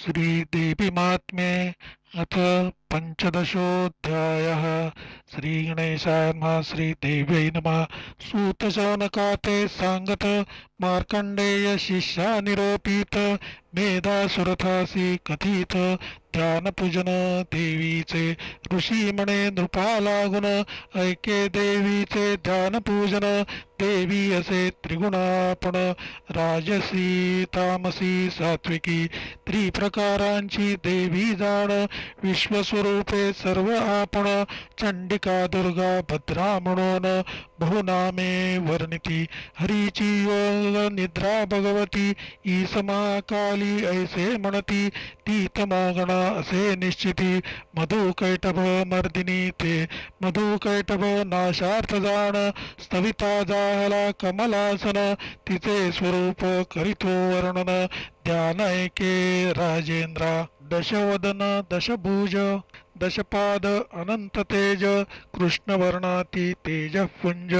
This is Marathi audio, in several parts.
श्रीदेवी महात्म्ये अथ पंचदशोऽध्यायः। श्रीगणेशाय नमः। श्रीदेव्यै नमः। सूतशौनकाते सांगत मार्कंडेय शिष्या निरोपित मेधासुरथासी कथित ध्यानपूजन देवीचे ऋषी म्हणे नृपा लागून ऐके देवीचे ध्यानपूजन देवी असे त्रिगुणापण राजसी तामसी सात्विकी त्रिप्रकारांची देवी जाण विश्वस्वरूपे सर्व आपण चंडिका दुर्गा भद्रा म्हणून बहुनामे वर्णिती हरीची योग निद्रा भगवती ईसमा काली ऐसे म्हणती ती तमोगण असे निश्चिती मधु कैटभ मर्दिनी ते मधु कैटभ नाशार्थ जाण स्तविता जाहला कमलासन तिचे स्वरूप करीतो वर्णन ध्यान ऐके राजेंद्रा दशवदन दशभुज दशपाद अनंत तेज कृष्णवर्णाती तेजपुंज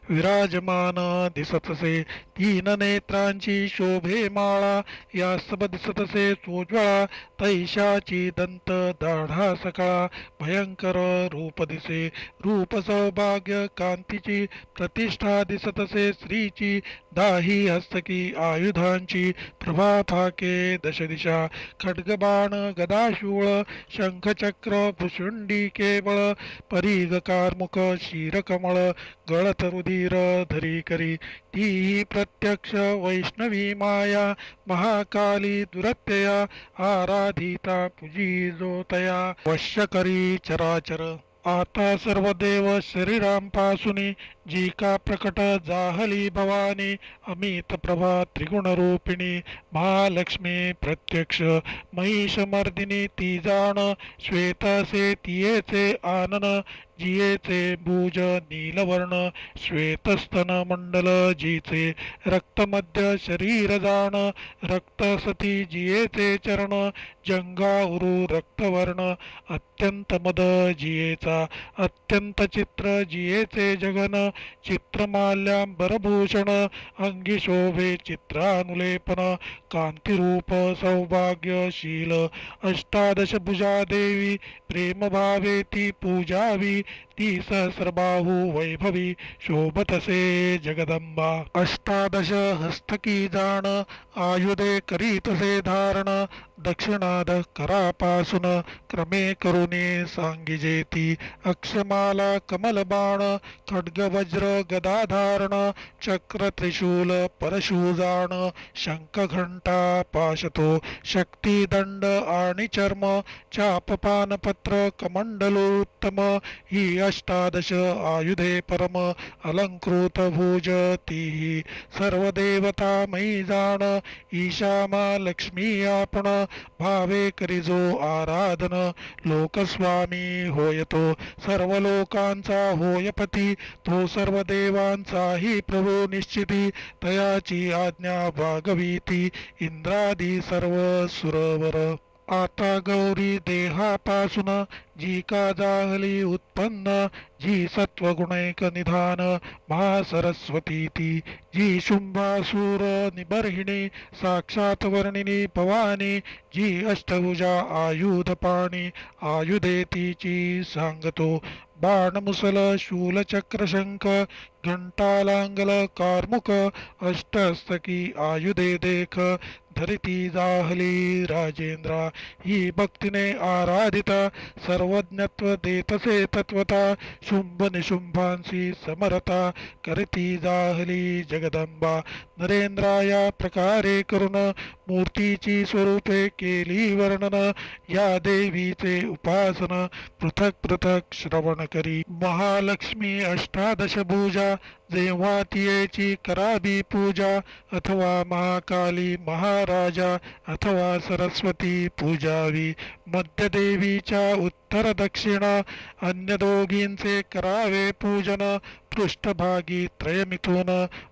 विराजमान दिसतसे तीन नेत्रांची शोभे माळा यास्तव दिसतसे सोज्वळा तैशाची दंत दाढा सकळा भयंकर रूप दिसे रूप सौभाग्य कांतीची प्रतिष्ठा दिसतसे स्त्रीची दाही हस्तकी आयुधांची प्रभा फाके दशदिशा खड्गबाण गदाशूळ शंखचक्र भुशुंडी केवळ परीग कार्मुक शिरकमळ गळत रुधिर धरी करी ती प्रत्यक्ष वैष्णवी माया महाकाली दुरत्यया आराधिता पूजिजो तया वश्य करी चराचर आता सर्व देव शरीरांपासून जी का प्रकट जाहली भवानी अमित प्रभा त्रिगुण रूपिणी महालक्ष्मी प्रत्यक्ष महिषमर्दिनी ती जाण श्वेतासे तियेचे आनन जियेचे भुज नीलवर्ण श्वेतस्तन मंडल जीचे रक्तमध्य शरीर जाण रक्तसती जियेचे चरण जंगाउरु रक्तवर्ण अत्यंत मद जियेचा अत्यंत चित्र जियेचे जगन चित्रमाल्यांबरभूषण अंगी शोभे चित्रानुलेपन कांतिरूप सौभाग्यशील अष्टादश भुजा देवी प्रेमभावे ती पूजावी ती सहस्रबाहू वैभवी शोभतसे जगदंबा अष्टादश हस्तकी जाण आयुधे करीतसे धारण दक्षिणाद करापासून क्रमे करुणे सांगिजेती अक्षमाला कमलबाण खड्ग वज्र गदाधारण चक्र त्रिशूल परशुजाण शंख घंटा पाशतो शक्तिदंड आणि चर्म चापपानपत्र कमंडलोत्तम ही अष्टादश आयुधे परम अलंकृत भुज तीही सर्व देवता मयी जाण ईशामा लक्ष्मी आपण भावे करिजो आराधन लोकस्वामी होयतो सर्व लोकांचा होयपती तो सर्व देवांचाही प्रभू निश्चिती तयाची आज्ञा भागवीती इंद्रादी सर्व सुरवर आता गौरी देहापासून जी का जाहली उत्पन्न जी सत्वगुणैक निधान महासरस्वती ती जी शुंभासूर निबर्हिणी साक्षात वर्णिनी भवानी जी अष्टभुजा आयुधपाणी आयुधे तिची सांगतो बाणमुसल शूलचक्र शंख घंटालांगल कार्मुक अष्टस्तकी आयुधे देख धरिती जाहली राजेंद्रा ही भक्तीने आराधिता सर्वज्ञत्व देतसे तत्वता शुंभ निशुंभांशी समरता करती जाहली जगदंबा नरेंद्रा या प्रकारे करून मूर्तीची स्वरूपे केली वर्णन या देवीचे उपासन पृथक पृथक श्रवण करी महालक्ष्मी अष्टादश भुजा जेव्हा तियेची करावी पूजा अथवा महाकाली महाराजा अथवा सरस्वती पूजावी मध्यदेवीच्या उत्तर दक्षिण अन्य दोघींचे करावे पूजन. पृष्ठभागी त्रयमिथून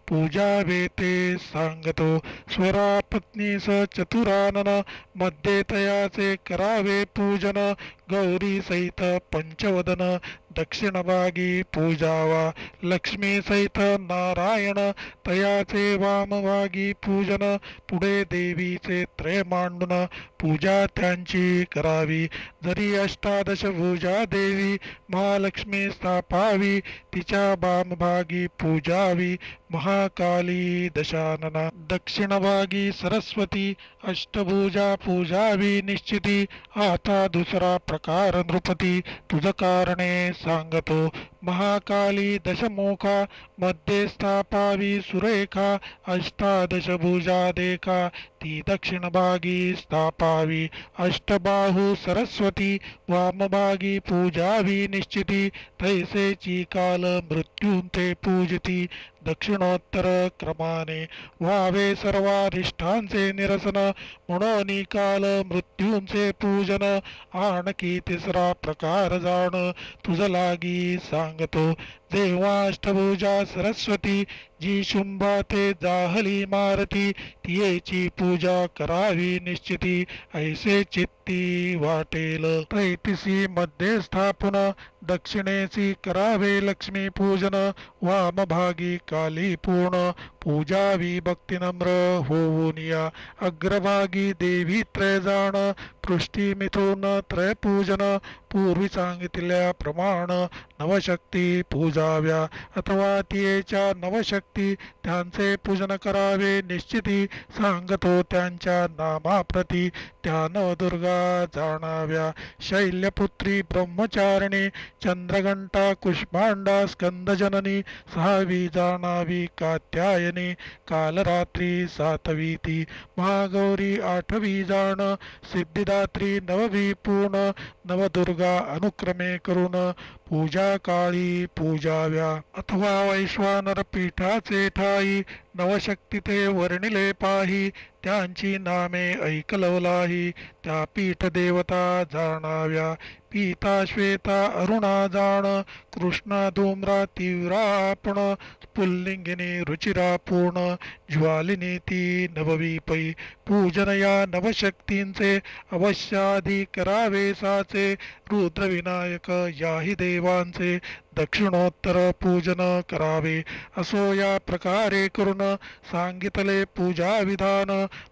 पूजावे ते सांगतो. स्वरा पत्नीस चतुरानन मध्ये तयाचे करावे पूजन. गौरी सहित पंचवदन दक्षिणभागी पूजावा. लक्ष्मी सहित नारायण तयाचे वामभागी पूजन. पुढे देवीचे त्रय मांडून पूजा त्यांची करावी. जरी अष्टादश भुजा देवी महालक्ष्मी स्थापावी. तिच्या वामभागी पूजावी महाकाली दशानना. दक्षिणभागी सरस्वती अष्टभुजा पूजावी निश्चिती. आता दुसरा प्रकार नृपती तुझ कारणे सांगतो. महाकाली दशमुखा मध्ये स्थापावी सुरेखा. अष्टादश भुजा देखा ती दक्षिणभागी स्थापावी. अष्टबाहू सरस्वती वामभागी पूजावी निश्चिती. तैसेची काल मृत्यूं ते पूजती. दक्षिणोत्तर क्रमाने व्हावे सर्वारिष्टांचे निरसन. म्हणून काल मृत्यूंचे पूजन. आणखी तिसरा प्रकार जाण तुझ लागी सांगतो. जेव्हा अष्टभुजा सरस्वती जी शुंभाते जाहली मारती. तियेची पूजा करावी निश्चिती. ऐसे चित्ती वाटेल. तैतिसी मध्ये स्थापन दक्षिणेसी करावे लक्ष्मी पूजन. वामभागी काली पूर्ण पूजावी भक्तिनम्र होऊन या. अग्रभागी देवी त्रय जाण पृष्ठी मिथून त्रय पूजन. पूर्वी सांगितल्या प्रमाण नवशक्ती पूजाव्या. अथवा तियेच्या नवशक्ती त्यांचे पूजन करावे निश्चिती. सांगतो त्यांच्या नामाप्रती त्या नवदुर्गा जाणाव्या. शैल्यपुत्री ब्रह्मचारिणी चंद्रघंटा कुष्मांडा स्कंदजननी. सहावी जाणावी कात्यायनी कालरात्री सातवी ती. महागौरी आठवी जाण सिद्धिदात्री नववी पूर्ण. नवदुर्गा अनुक्रमे करून पूजा काळी पूजाव्या. अथवा वैश्वानर पीठाचे ठाई नवशक्ती ते वर्णिले पाही. त्यांची नामे ऐकलवलाही त्या पीठ देवता जाणाव्या. पीता श्वेता अरुणा जाण कृष्णा धूम्रा तीव्रा आपण. पुल्लिंगिनी रुचिरा पूर्ण ज्वालिनी ती नववी पै. पूजन या नवशक्तींचे अवश्याधी करावे साचे. रुद्रविनायक याही देवांचे दक्षिणोत्तर पूजन करावे. असो या प्रकारे करून सांगितले पूजा विधान.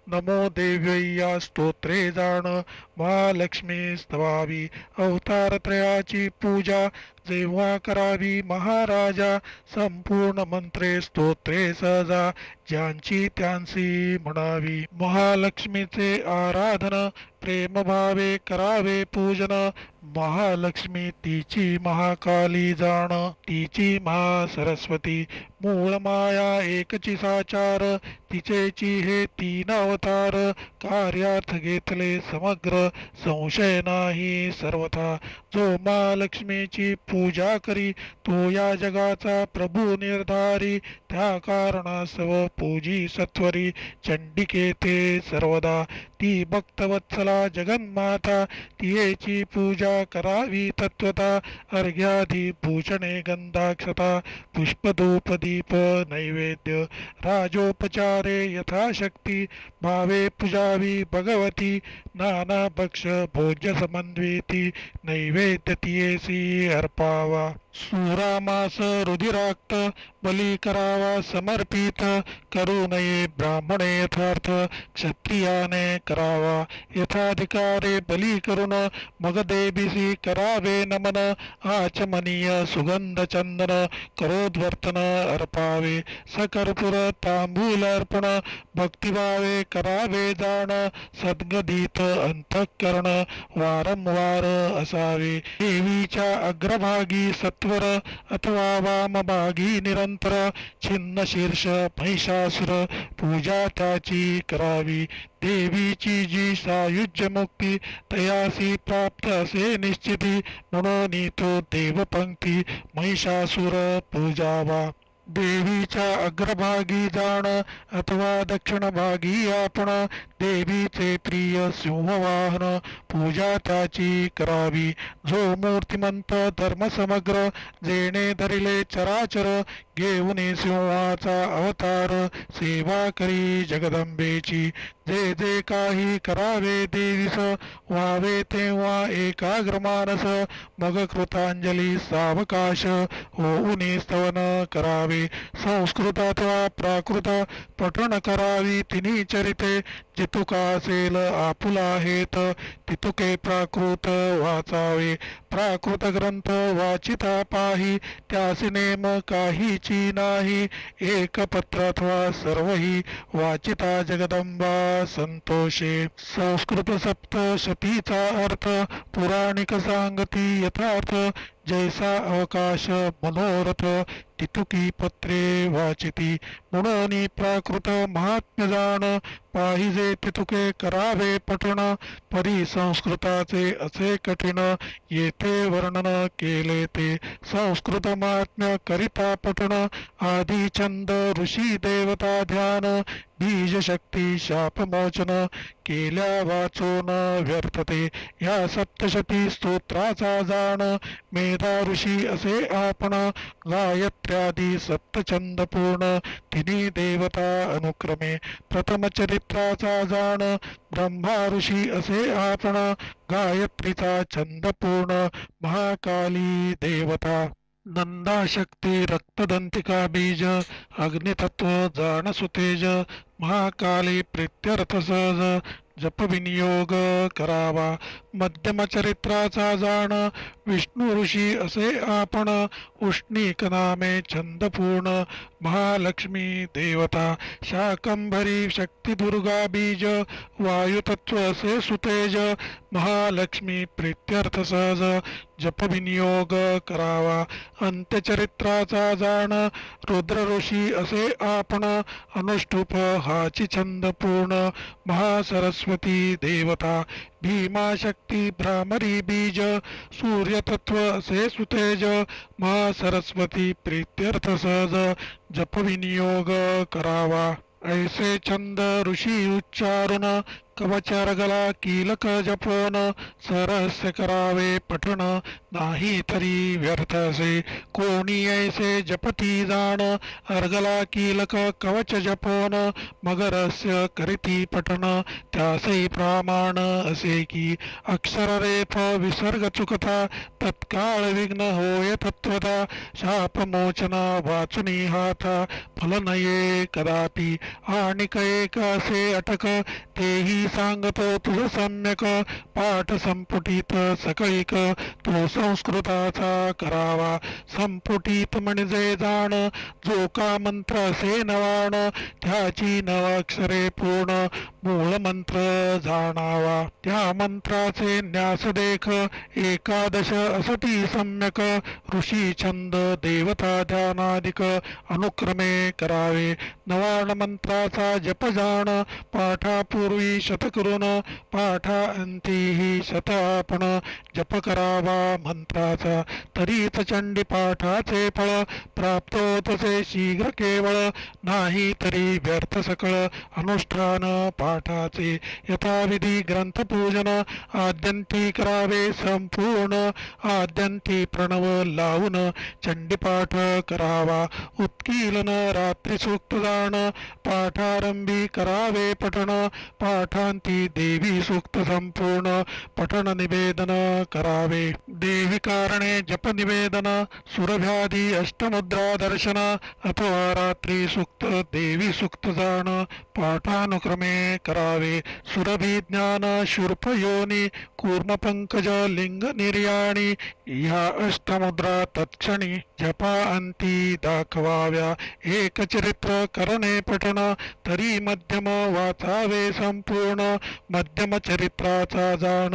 नमो देव्यै या स्तोत्रे जाण महालक्ष्मी स्तवावी. अवतारत्रयाची पूजा जेव्हा करावी महाराजा. संपूर्ण मंत्रे स्तोत्रे सहजा ज्यांची त्यांची म्हणावी. महालक्ष्मीचे आराधन प्रेमभावे करावे पूजन. महालक्ष्मी तिची महाकाली जाण तिची महासरस्वती. मूळ माया एकची साचार तिचेची हे तीन अवतार. कार्यार्थ घेतले समग्र संशय नाही सर्वथा. जो महालक्ष्मीची पूजा करी तो या जगाचा प्रभू निर्धारी. त्या कारणासव पूजी सत्वरी चंडिके ते सर्वदा. ती भक्तवत्सला जगन्माता तियेची पूजा करावी तत्वता. अर्घ्यादी भूषणे गंधाक्षता पुष्पधूपदीप नैवेद्य. राजोपचारे यथाशक्ती भावे पूजावी भगवती. नाना भक्ष भोज्य समन्विती नैवेद्य तियेसी अर्पावा. सुरामास रुधिराक्त बली करावा समर्पित. करू नये ब्राह्मणे यथार्थ क्षत्रियाने करावा. यथाधिकारे बली करून मग देवीसी करावे नमन. आचमनीय सुगंध चंदन करोद्वर्तन अर्पावे. सकर्पूर तांबूल अर्पण भक्तिभावे करावे जाण. सद्गदित अंतःकरण वारंवार असावे. देवीच्या अग्रभागी सत्वर अथवा वामभागी निरंतर. छिन्न शीर्ष महिषासुर पूजा त्याची करावी. देवीची जी सायुज्य मुक्ती तयासी प्राप्त असे निश्चिती. म्हणून तो देवपंक्ती महिषासुर पूजावा. देवीच्या अग्रभागी जाण अथवा दक्षिण भागी आपण. देवीचे प्रिय सिंहवाहन पूजा त्याची करावी. जो मूर्तिमंत धर्म समग्र जेणे धरिले चराचर घेऊन सिंहाचा अवतार सेवा करी जगदंबेची. जे जे काही करावे देवीस व्हावे तेव्हा एकाग्र मानस मग कृतांजली सावकाश होऊन स्तवन करावे. संस्कृत अथवा प्राकृत पठण करावी तिन्ही चरिते जितुका असेल आपुला हेत तितुके प्राकृत वाचावे. प्राकृत ग्रंथ वाचिता पाही त्यासी नेम काहीची नाही. एक पत्र अथवा सर्वही वाचिता जगदंबा संतोषे. संस्कृत सप्तशतीचा अर्थ पुराणिक सांगती यथार्थ जैसा अवकाश मनोरथ तितुकी पत्रे वाचिती. म्हणून प्राकृत महात्म्य जाण पाहिजे तितुके करावे पठण. परी संस्कृताचे असे कठीण येथे वर्णन केले ते. संस्कृत महात्म्य करिता पठण आधी छंद ऋषी देवता ध्यान बीज शक्ती शापमोचन केल्या वाचून व्यर्थते. या सप्तशती स्तोत्राचा जाण मेधा ऋषी असे आपण गायत्र्यादी सप्तछंद पूर्ण तिन्ही देवता अनुक्रमे. प्रथम चरित्राचा जाण ब्रह्मा ऋषी असे आपण गायत्रीचा छंद पूर्ण महाकाली देवता. नंदा शक्ती रक्तदंतिका बीज अग्नितत्व जाण सुतेज महाकाली प्रीत्यर्थ सहज जप विनियोग करावा. मध्यम चरित्राचा जाण विष्णू ऋषी असे आपण उष्णीक नामे छंदपूर्ण महालक्ष्मी देवता. शाकंभरी शक्ती दुर्गा बीज वायुतत्व असे सुतेज महालक्ष्मी प्रीत्यर्थ सहज जप विनियोग करावा. अंत्यचरित्राचा जाण रुद्र ऋषी असे आपण अनुष्टुप हाची छंद पूर्ण महासरस्वती देवता. भीमा शक्ती भ्रामरी बीज सूर्यतत्व असे सुतेज महासरस्वती प्रीत्यर्थ सहज जप विनियोग करावा. ऐसे छंद ऋषी उच्चारून कवचारगला कीलक जपोन सरस्य करावे पठण नाही तरी व्यर्थ असे. कोणी ऐसे जपती जाण अर्गला कीलक कवच जपोन मगरस्य करीती पठण त्यासही प्रमाण असे की. अक्षर रेफ विसर्ग चुकता तत्काळ विघ्न होय तत्वता. शापमोचना वाचुनी हाता फल नये कदापि. आणिक एक असे अटक तेही सांगतो तुझ सम्यक पाठ संपुटीत सकळीक तो संस्कृताचा करावा. संपुटीत म्हणजे जाण जो का मंत्र असे नवाण त्याची नव अक्षरे पूर्ण मूळ मंत्र जाणावा. त्या मंत्राचे न्यास देख एकादश असती सम्यक ऋषी छंद देवता ध्यानादिक अनुक्रमे करावे. नवाण मंत्राचा जप जाण पाठापूर्वी शत करून पाठा अंतीही शत आपण जप करावा मंत्राचा. तरीच चंडी पाठाचे फळ प्राप्त तसे शीघ्र केवळ नाही तरी व्यर्थ सकळ अनुष्ठान पाठाचे. यथाविधी ग्रंथपूजन आद्यंती करावे संपूर्ण आद्यंती प्रणव लावून चंडीपाठ करावा. उत्कीलन रात्री सूक्त जाण पाठारंभी करावे पठण पाठांती देवी सूक्त संपूर्ण पठण निवेदन करावे. देवी कारणे जप निवेदन सुरभ्यादी अष्टमुद्रा दर्शन अथवा रात्री सूक्त देवी सूक्त जाण पाठानुक्रमे करावे. सुरभी ज्ञान शूर्प योनी कूर्म पंकज लिंग निर्याणी ह्या अष्टमुद्रा तत्क्षणी जपा अंती दाखवाव्या. एक चरित्र करणे पठण तरी मध्यम वाचावे संपूर्ण. मध्यम चरित्राचा जाण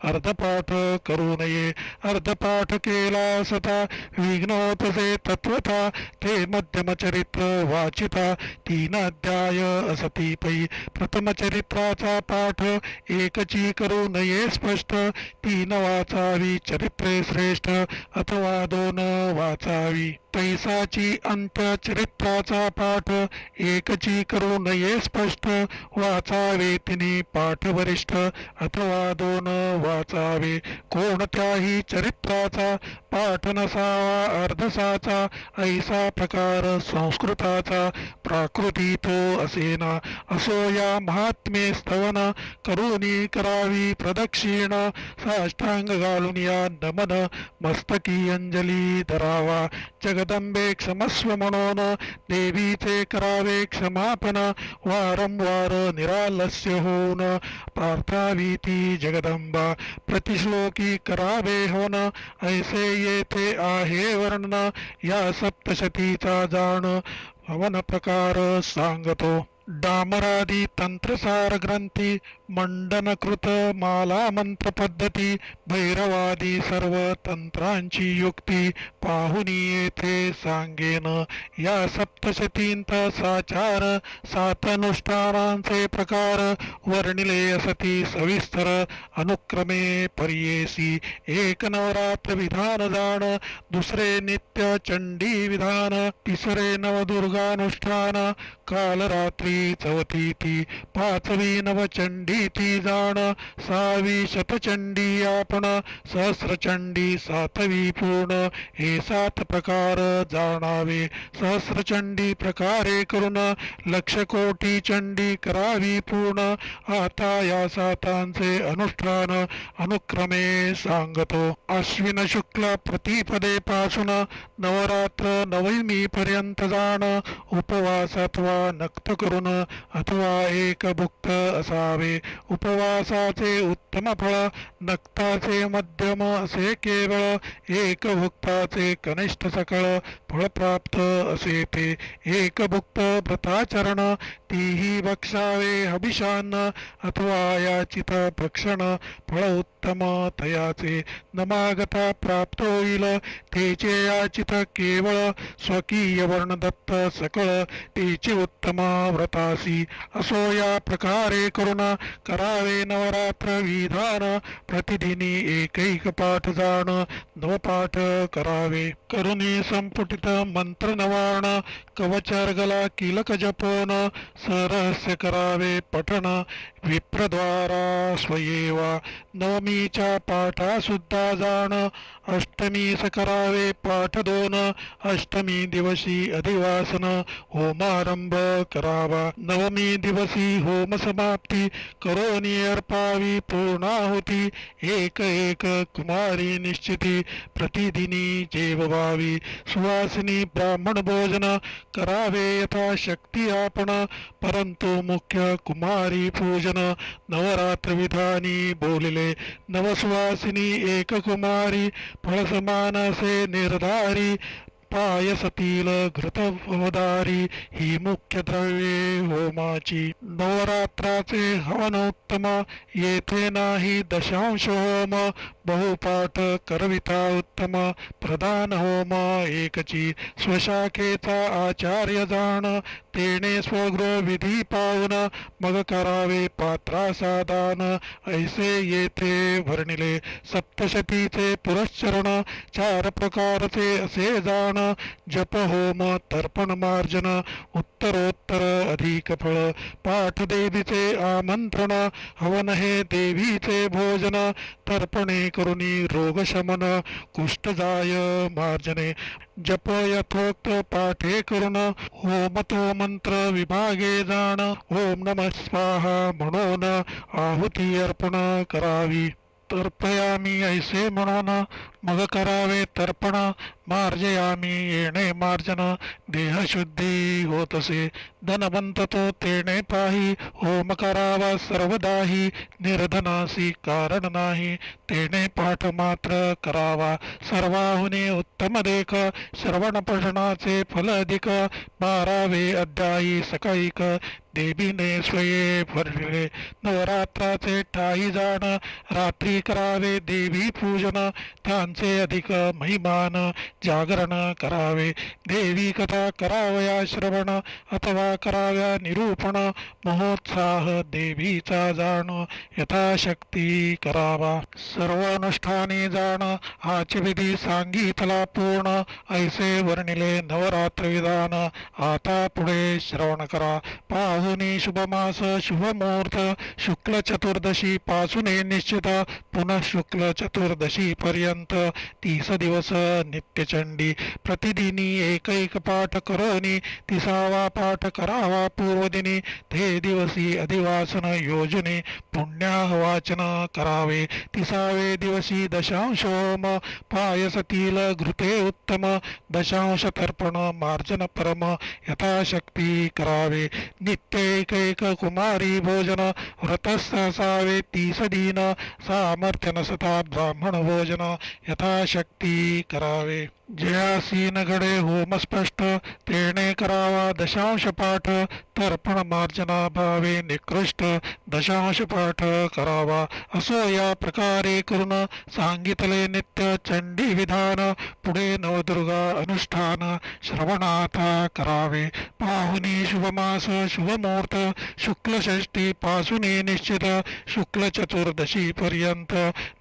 अर्धपाठ करू नये. अर्धपाठ केला असता विघ्न होतसे तत्वता. ते मध्यम चरित्र वाचिता 3 अध्याय असती पै. प्रथम चरित्राचा पाठ एकची करू नये स्पष्ट. 3 वाचावी चरित्रे श्रेष्ठ अथवा 2 वाचावी. तैसाची अंत्य चरित्राचा पाठ एकची करू नये स्पष्ट वाचावे तिने पाठ वरिष्ठ अथवा दोन वाचावे कोणत्याही चरित्राचा पाठ नसावा अर्धसाचा ऐसा प्रकार संस्कृताचा प्राकृती तो असेना असो या महात्मे स्तवन करुणी करावी प्रदक्षिण साष्टांग घालून या नमन मस्तकी अंजली धरावा जगदंबे क्षमस्व म्हणून देवीचे करावे क्षमापन वारंवार निरालस्य होऊन प्रार्थावी ती जगदंबा प्रतिश्लोकी करावे होन ऐसे येथे आहे वर्ण या सप्तशतीचा जाण हवन प्रकार सांगतो डामरादी तंत्रसार ग्रंथी मंडनकृत माला मंत्र पद्धती भैरवादी सर्व तंत्रांची युक्ती पाहुनी येथे सांगेन या सप्तशतींत साचार सात अनुष्ठानांचे प्रकार वर्णिले असती सविस्तर अनुक्रमे पर्येसी एक नवरात्र विधान जाण दुसरे नित्य चंडी विधान तिसरे नवदुर्गानुष्ठान काल रात्री चौथी ती पाचवी नवचंडी ती जाण सहावी शतचंडी आपण सहस्रचंडी सातवी पूर्ण हे सात प्रकार जाणावे सहस्रचंडी प्रकारे करून लक्ष कोटी चंडी करावी पूर्ण आता या सातांचे अनुष्ठान अनुक्रमे सांगतो अश्विन शुक्ल प्रतिपदे पासून नवरात्र नवमी पर्यंत जाण उपवास अथवा नक्त करून अथवा एक भुक्त असावे उपवासाचे उत्तम फळ नक्ताचे मध्यम असे केवळ एक भुक्ताचे कनिष्ठ सकळ फळ प्राप्त असे ते एक भुक्त व्रताचरण तीही बक्षावे हबिषान्न अथवा याचित भक्षण फळ उत्तम तयाचे नमागता प्राप्त होईल तेचे याचित केवळ स्वकीय वर्ण दत्त सकळ तेचे उत्तम व्रतासी असो या प्रकारे करून करावे नवरात्र विधान प्रतिदिनी एकैक पाठ जाण नवपाठ करावे करुणी संपुटित मंत्र नवाण कवचार्गला किलक जपोन सरहस्य करावे पठण विप्रद्वारा स्वयेवा नवमीच्या पाठा सुद्धा जाण अष्टमीस करावे पाठ दोन अष्टमी दिवशी अधिवासन होमारंभ करावा नवमी दिवशी होम समाप्ती करोनी अर्पावी पूर्णाहुती एक एक कुमारी निश्चिती प्रतिदिनी जेववावी सुवासिनी ब्राह्मण भोजन करावे यथाशक्ती आपण परंतु मुख्य कुमारी पूजन नवरात्र विधानी बोलिले नवसुवासिनी एक कुमारी फळसमानसे निर्धारी पायसतील घृतवदारी ही मुख्य द्रव्ये होमाची नवरात्राचे हवनोत्तम येथे नाही दशांश होम बहुपाठ करविता उत्तम प्रधान होम एकची स्वशाखेचा आचार्य जाण तेने स्वगृह विधी पाहून मग करावे पात्रासादान ऐसे येथे वर्णिले सप्तशतीचे पुरश्चरण चार प्रकारचे असे जाण जप होम तर्पण मार्जन उत्तरोत्तर अधिक फळ पाठ देवीचे आमंत्रण हवन हे देवीचे भोजन तर्पणे करुणी रोगशमन कुष्ठ जाय मार्जने जप यथोक्त पाठे करून होम तो मंत्र विभागे जाण ओम नमः स्वाहा म्हणून आहुती अर्पण करावी तर्पयामी ऐसे म्हणून मग करावे तर्पण मार्जयामी येणे मार्जन देहशुद्धी होत असे धनवंत तो तेणे पाही होम करावा सर्वदाही निर्धनासी कारण नाही तेणे पाठ मात्र करावा सर्वाहुने उत्तम देख श्रवण पठणाचे फल अधिक बारावे अध्यायी सकाळीक देवीने स्वये भरले नवरात्राचे ठाई जाण रात्री करावे देवी पूजन त्यांचे अधिक महिमान जागरण करावे. देवी कथा करावया श्रवण अथवा कराव्या निरूपण. महोत्साह देवीचा जाण यथाशक्ती करावा. सर्व अनुष्ठाने जाण हाच विधी सांगितला पूर्ण. ऐसे वर्णिले नवरात्र विधान आता पुढे श्रवण करा. पाहुणी शुभ मास शुभ मुहूर्त शुक्ल चतुर्दशी पासून निश्चित पुनः शुक्ल चतुर्दशी पर्यंत 30 दिवस नित्यचंडी. प्रतिदिनी एक पाठ करोनी 30वा पाठ करावा पूर्वदिनी. ते दिवसी अधिवासन योजने पुण्याह वाचन करावे. 30वे दिवशी दशांश होम पायसतील घृते उत्तम. दशांश तर्पण मार्जन परम यथाशक्ती करावे. नित्य एक कुमारी भोजन व्रतस्थ असावे 30 दिन. सामर्थ्य नसता ब्राह्मण भोजन यथाशक्ती करावे. जयासी न घडे होम स्पष्ट तेणे करावा दशांश पाठ. तर्पण मार्जना भावे निकृष्ट दशांश पाठ करावा. असो या प्रकारे करून सांगितले नित्य चंडी विधान. पुढे नवदुर्गा अनुष्ठान श्रवणाता करावे. पाहुणी शुभ मास शुभ मुहूर्त शुक्ल षष्ठी पासून निश्चित शुक्ल चतुर्दशी पर्यंत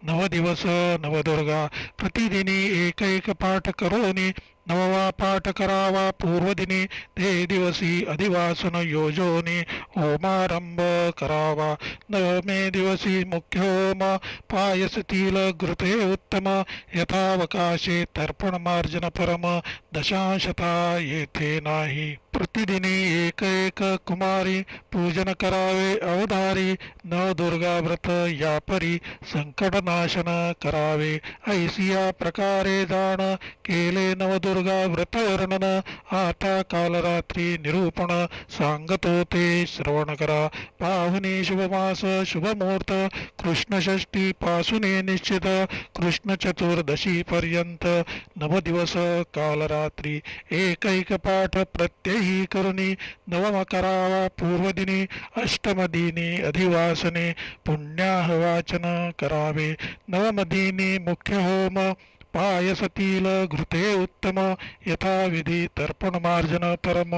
9 दिवस नवदुर्गा. प्रतिदिनी एक पाठ करोनी 9वा पाठ करावा पूर्वदिनी. ते दिवसी अधिवासन योजोनी होमारंभ करावा. 9मे दिवसी मुख्य होम पायसतील घृते उत्तम. यथावकाशे तर्पण मार्जन परम दशांशता येथे नाही. प्रतिदिनी एक कुमारी पूजन करावे अवधारी. नवदुर्गा व्रत यापरी संकटनाशन करावे. ऐसिया प्रकारे जाण केले नवदुर्गा व्रत वर्णन. आता कालरात्री निरूपण सांगतो ते श्रवण करा. पाहुणी शुभ मास शुभ मुहूर्त कृष्ण षष्ठी पासून निश्चित कृष्ण चतुर्दशी पर्यंत 9 दिवस कालरात्री एक पाठ प्रत्यही करुणी. 9वा करावा पूर्वदिनी. अष्टमदिनी अधिवासने पुण्याह वाचन करावे. 9मदिनी मुख्य होम पायसतील घृते उत्तम. यथाविधी तर्पण मार्जन परम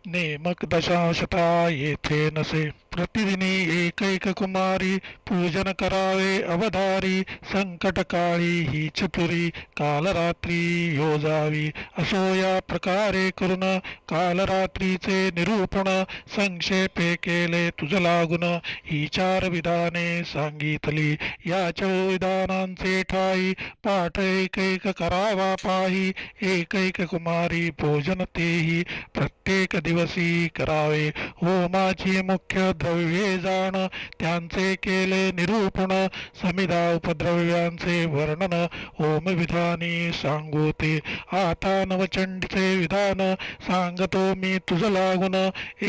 नेमक दशांशता येथे नसे. प्रतिदिनी एक कुमारी पूजन करावे अवधारी. संकटकाळी ही चतुरी कालरात्री योजावी. असो या प्रकारे करून कालरात्रीचे निरूपण संक्षेपे केले तुझ लागून. ही 4 विधाने सांगितली. याच्या विधानांचे ठाई पाठ एक करावा पाही. एक कुमारी भोजन तेही प्रत्येक दिवसी करावे. होमाची मुख्य द्रव्ये जाण त्यांचे केले निरूपण. समिधा उपद्रव्यांचे वर्णन होम विधानी सांगोते. आता नवचंडीचे विधान सांगतो मी तुझ लागून.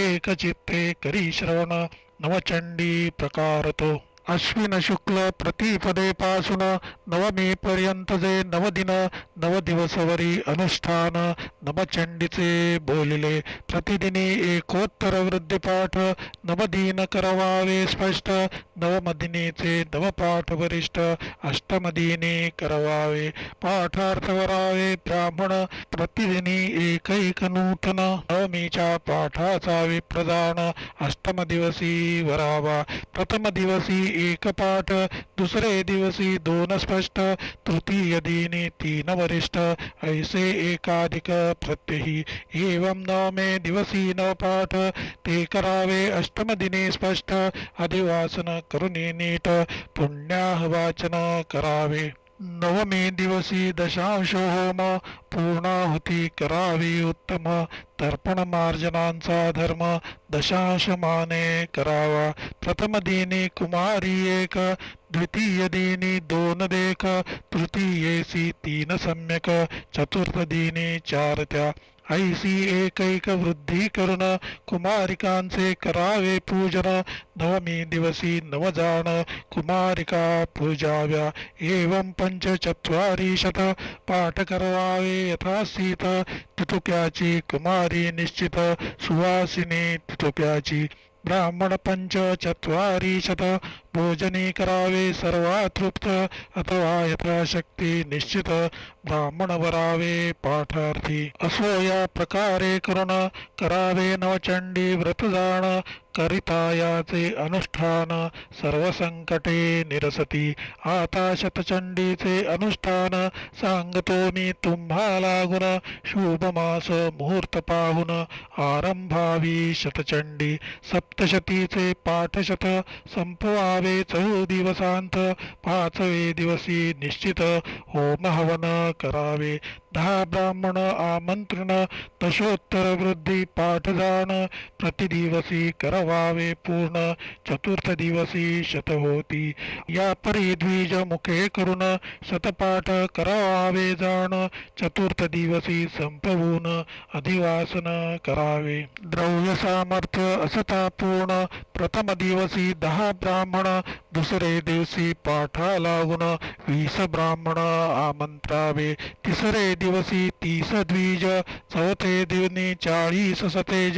एक चित्ते करी श्रवण नवचंडी प्रकारतो. अश्विन शुक्ल प्रतिपदे पासून 9मी पर्यंत जे 9 दिन 9 दिवसवरी अनुष्ठान नवचंडीचे बोलिले. प्रतिदिनी एकोत्तर वृद्धिपाठ 9 दिन करवावे स्पष्ट. 9मदिनीचे नवपाठ वरिष्ठ. अष्टमदिनी करवावे पाठार्थ वरावे ब्राह्मण. प्रतिदिनी एक नूतन. 9मीच्या पाठाचा विप्रदान अष्टम दिवसी वरावा. प्रथम दिवसी एक पाठ. दुसरे दिवसी 2 स्पष्ट. तृतीय दिनी 3 वरिष्ठ. ऐसे एकाधिक प्रत्यही. एवं 9मे दिवसी 9 पाठ. ते करावे अष्टम दिनी स्पष्ट. अधिवासन करुणी नीट पुण्याह वाचन करावे. 9मे दिवसी दशांश होम पूर्णाहुती करावी उत्तम. तर्पण मार्जनांचा धर्म दशांश माने करावा. प्रथम दिनी कुमारी 1. द्वितीय दिनी 2 देख. तृतीयेसी 3 सम्यक. चतुर्थ दिनी 4 त्या. ऐसी एक वृद्धी करून कुमारिकांचे करावे पूजन. 9मी दिवसी 9 जाण कुमारिका पूजाव्या. एवं 45 पाठ करवावे यथासीत. तितुक्याची कुमारी निश्चित. सुवासिनी तितुक्याची. ब्राह्मण 45 भोजनी करावे सर्वातृप्त अथवा यथाशक्ती निश्चित ब्राह्मण भरावे पाठार्थी. असो या प्रकारे करून करावे नवचंडी व्रतदान करिता याचे अनुष्ठान सर्व संकटे निरसती. आता शतचंडीचे अनुष्ठान सांगतो मी तुम्हाला गुण. शुभ मास मुहूर्त पाहून आरंभावी शतचंडी. सप्तशतीचे पाठशत संपवावे 4 दिवसांत. 5वे दिवसी निश्चित होम हवन करावे. 10 ब्राह्मण आमंत्रण दशोत्तर वृद्धी पाठदान प्रतिदिवसी करवावे पूर्ण. 4थ दिवसी शत होती. या परी द्विज मुखे करून शतपाठ करावे जाण. 4थ दिवसी संपवून अधिवासन करावे. द्रव्य सामर्थ्य असता पूर्ण. प्रथम दिवसी 10 ब्राह्मण. दुसरे दिवशी पाठा लागून 20 ब्राह्मण आमंत्रावे. तिसरे दिवसी 30 द्विज. चौथे दिवनी 40 सतेज.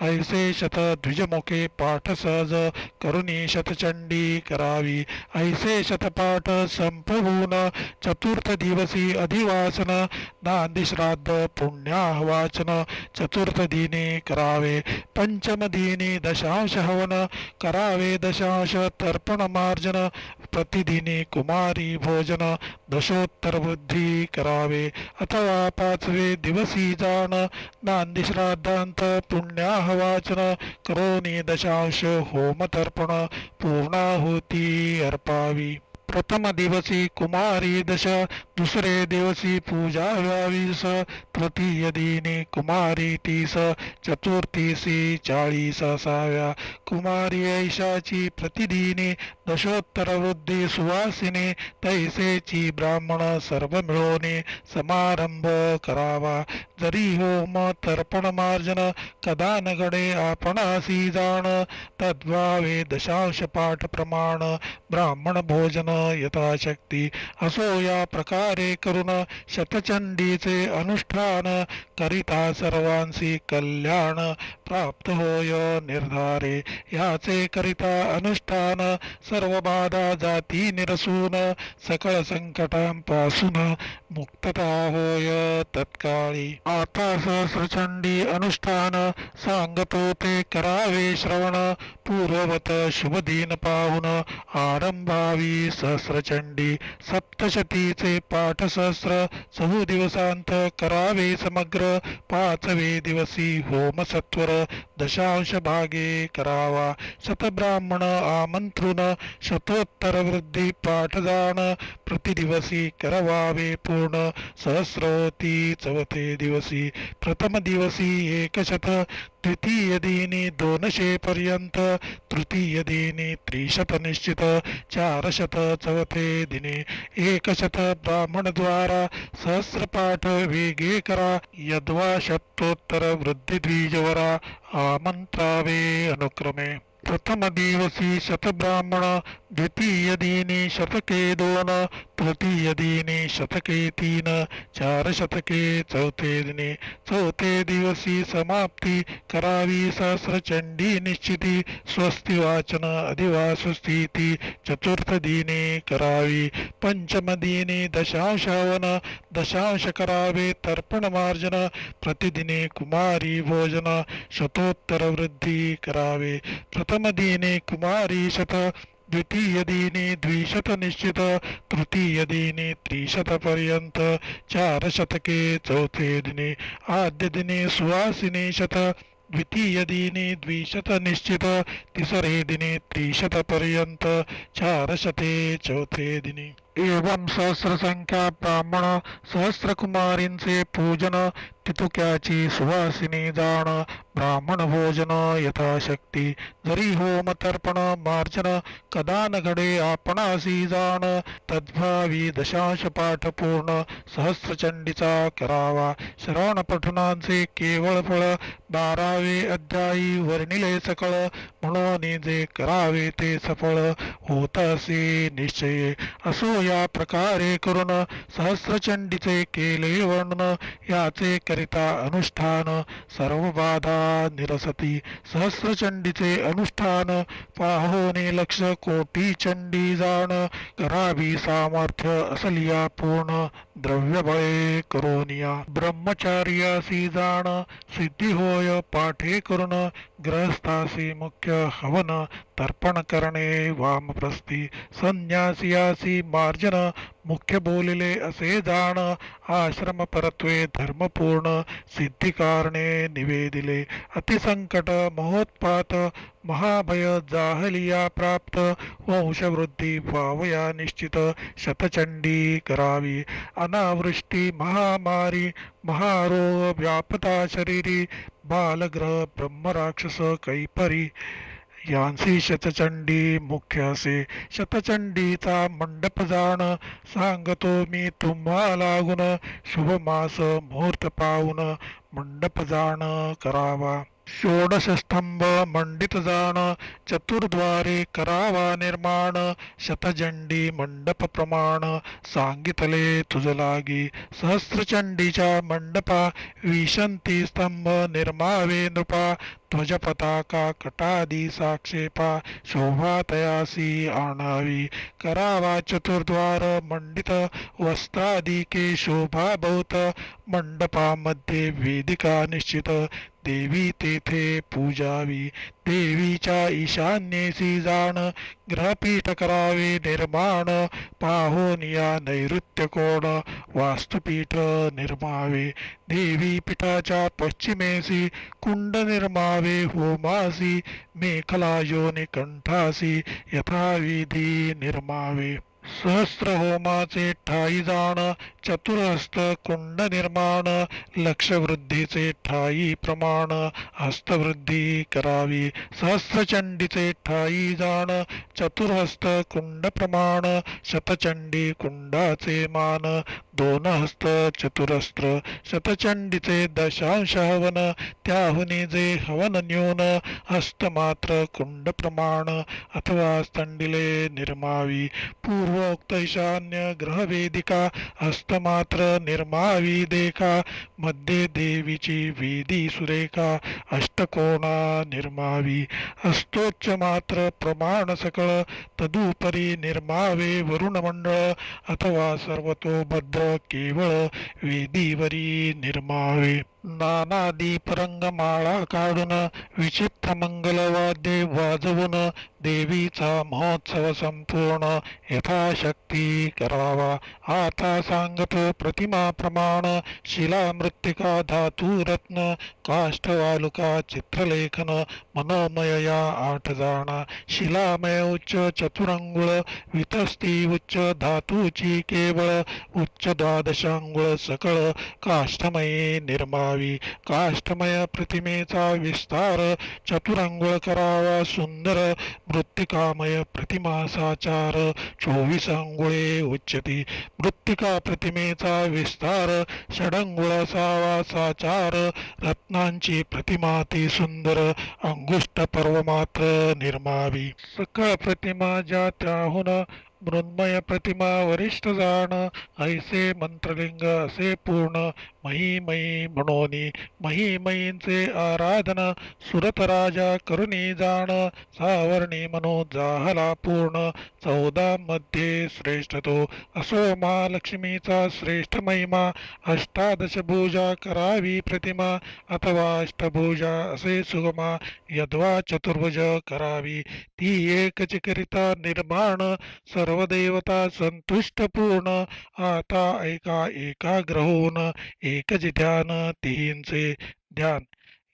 ऐसे शत द्विजमुखे पाठ सहज करुणी शतचंडी करावी. ऐसे शतपाठ संपवून 4थ दिवसी अधिवासन नांदी श्राद्ध पुण्याहवाचन 4थ दिनी करावे. पंचम दिनी दशांश हवन करावे. दशांश तर्पण मार्जन प्रतिदिनी कुमारी भोजन दशोत्तर वृद्धी करावे. अथवा 5वे दिवसी जाण नांदी श्राद्धांत पुण्याहवाचन करोनी दशांश होम तर्पण पूर्णाहुती अर्पावी. प्रथम दिवसी कुमारी दश. दुसरे दिवसी पूजा 22. तृतीय दिनी कुमारी 30. चतुर्थीसी 40 असाव्या. कुमारी ऐशाची प्रतिदिनी दशोत्तर वृद्धी सुवासिनी. तैसेची ब्राह्मण सर्व मिळवणे समारंभ करावा. जरी होम तर्पण मार्जन कदा न घडे आपणासी जाण. तद्भावे दशांश पाठ प्रमाण ब्राह्मण भोजन यथाशक्ती. असो या प्रकारे करून शतचंडीचे अनुष्ठान करिता सर्वांसी कल्याण प्राप्त होय निर्धारे. याचे करिता अनुष्ठान सर्व बाधा जाती निरसून सकळ संकटांपासून मुक्तता होय तत्काळी. आता सहस्रचंडी अनुष्ठान सांगतो ते करावे श्रवण. पूर्ववत शुभ दिन पाहून आरंभावी सहस्रचंडी. सप्तशतीचे पाठ सहस्र 4 दिवसांत करावे समग्र. 5वे दिवसी होम सत्वर दशांश भागे करावा. शतब्राह्मण आमंत्रुन शतोत्तर वृद्धी पाठदान प्रतिदिवसी करवावे पूर्ण. सहस्रोती 4थे दिवसी. प्रथम दिवसी 100. द्वितीय दिनी 200 पर्यंत. तृतीय दिनी 300 निश्चित. 400 चौथे दिनी 100 ब्राह्मण द्वारा सहस्रपाठ वेगे करा. यद्वा शतोत्तर वृद्धी द्विजवरा आमंत्रावे अनुक्रमे. प्रथम दिवसी शतब्राह्मण. द्वितीय दिनी शतके 2. तृतीय दिनी शतके 3. 4 शतके चौथे दिनी. चौथे दिवसी समाप्ती करावी सहस्रचंडी निश्चिती. स्वस्ति वाचन अधिवासस्थिती 4थ दिनी करावी. पंचम दिनी दशांश हवन. दशांश करावे तर्पण मार्जन प्रतिदिनी कुमारी भोजन शतोत्तर वृद्धी करावे. प्रथम दिनी कुमारी शत. द्वितीय दिनी 200 निश्चित. तृतीय दिनी 300 पर्यंत. 4 शतके चौथे दिनी. आद्य दिनी सुवासिनी शत. द्वितीय दिनी 200 निश्चित. तिसरे दिनी 300 पर्यंत. 4 शते चौथे दिनी. एवं सहस्र संख्या ब्राह्मण सहस्रकुमारींचे पूजन. तितुक्याची सुवासिनी जाण. ब्राह्मण भोजन यथाशक्ती. जरी होम तर्पण मार्जन कदा न घडे आपणासी जाण. तद्भावी दशांश पाठ पूर्ण सहस्रचंडीचा करावा. श्रवण पठणांचे केवळ फळ 12वे अध्यायी वर्णिले सकळ. म्हणून जे करावे ते सफळ होत असे निश्चय. असो या प्रकारे करून सहस्रचंडीचे केले वर्णन याचे करिता अनुष्ठान सर्व बाधा निरसती सहस्रचंडीचे अनुष्ठान पाहोने लक्ष कोटी चंडी जाण करावी सामर्थ्य असलिया पूर्ण द्रव्यबळे करोनिया ब्रह्मचार्यासी जाण सिद्धी होय पाठे करून ग्रहस्थासी मुख्य हवन तर्पण करणे वामप्रस्थी संन्यासियासी मार्जन मुख्य बोलिले असे जाण आश्रम परत्वे धर्मपूर्ण सिद्धिकारणे निवेदिले अतिसंकट महोत्पात महाभय जाहलिया प्राप्त वंशवृद्धी व्हावया निश्चित शतचंडी करावी अनावृष्टी महामारी महारोग व्यापता शरीरी बालग्रह ब्रह्मराक्षस कैपरी यांसी शतचंडी मुख्य असे शतचंडीचा मंडप जाण सांगतो मी तुम्हा लागून शुभ मास मुहूर्त पाहून मंडप जाण करावा षोडशस्तंभ मंडित जाण चतुर्द्वारे करावा निर्माण शतचंडी मंडप प्रमाण सांगितले तुझ लागी सहस्रचंडीच्या मंडपा विशंती स्तंभ निर्मावे नृपा ध्वज पताका कटादी साक्षेपा शोभा तयासी आणावी करावा चतुर्द्वार मंडित वस्त्रादिके शोभा बहुत मंडपामध्ये वेदिका निश्चित देवी तेथे पूजावी देवीच्या ईशान्येसी जाण ग्रहपीठ करावे निर्माण पाहोन या नैऋत्य कोण वास्तुपीठ निर्मावे देवी पीठाच्या पश्चिमेसी कुंड निर्मावे होमासी मेखला योनी कंठासी यथाविधी निर्मावे सहस्र होमाचे ठाई जाण चतुरहस्त कुंड निर्माण लक्षवृद्धीचे ठाई प्रमाण हस्तवृद्धी करावी सहस्रचंडीचे ठाई जाण चतुरहस्त कुंड प्रमाण शतचंडी कुंडाचे मान दोन हस्त चतुरस्त्र शतचंडीचे दशांश हवन त्याहुनी जे हवन न्यून हस्तमात्र कुंड प्रमाण अथवा स्तंडिले निर्मावी पूर्वोक्त ईशान्य ग्रहवेदिका हस्तमात्र निर्मावी देखा मध्ये देवीची वेदी सुरेखा अष्टकोणा निर्मावी हस्तोच्च मात्र प्रमाण सकळ तदुपरी निर्मावे वरुण मंडळ अथवा सर्वतोभद्र केवळ वेदीवरी निर्मावे नाना दीपरंगमाळा काढून विचित्र मंगलवाद्ये वाजवून देवीचा महोत्सव संपूर्ण यथाशक्ती करावा आता सांगतो प्रतिमा प्रमाण शिला मृत्तिका धातू रत्न काष्ठवालुका चित्रलेखन मनोमय या 8 जाणा शिलामय उच्च चतुरंगुळ वितस्ती उच्च धातूची केवळ उच्च द्वादशांगुळ सकळ काष्ठमयी निर्मावी काष्ठमय प्रतिमेचा विस्तार चतुरंगुळ करावा सुंदर मृत्तिकामय प्रतिमा साचार 24 अंगुळे उच्चती मृत्तिका प्रतिमेचा विस्तार षडंगुळ असावा साचार रत्नांची प्रतिमा ती सुंदर अंगुष्ठ पर्व मात्र निर्मावी सकळ प्रतिमा ज्या त्याहून मृन्मय प्रतिमा वरिष्ठ जाण ऐसे मंत्रलिंग असे पूर्ण महिमयी म्हणोनी महिमयींचे आराधन सुरत राजा करुणी जाण सावर्णी मनो जाहला पूर्ण 14 मध्ये श्रेष्ठ तो असो महालक्ष्मीचा श्रेष्ठ महिमा अष्टादश भुजा करावी प्रतिमा अथवा अष्टभुजा असे सुगमा यद्वा चतुर्भुज करावी ती एकच करिता निर्माण सर्व देवता संतुष्ट पूर्ण आता ऐका एकाग्र होऊन एकच ध्यान तिहींचे ध्यान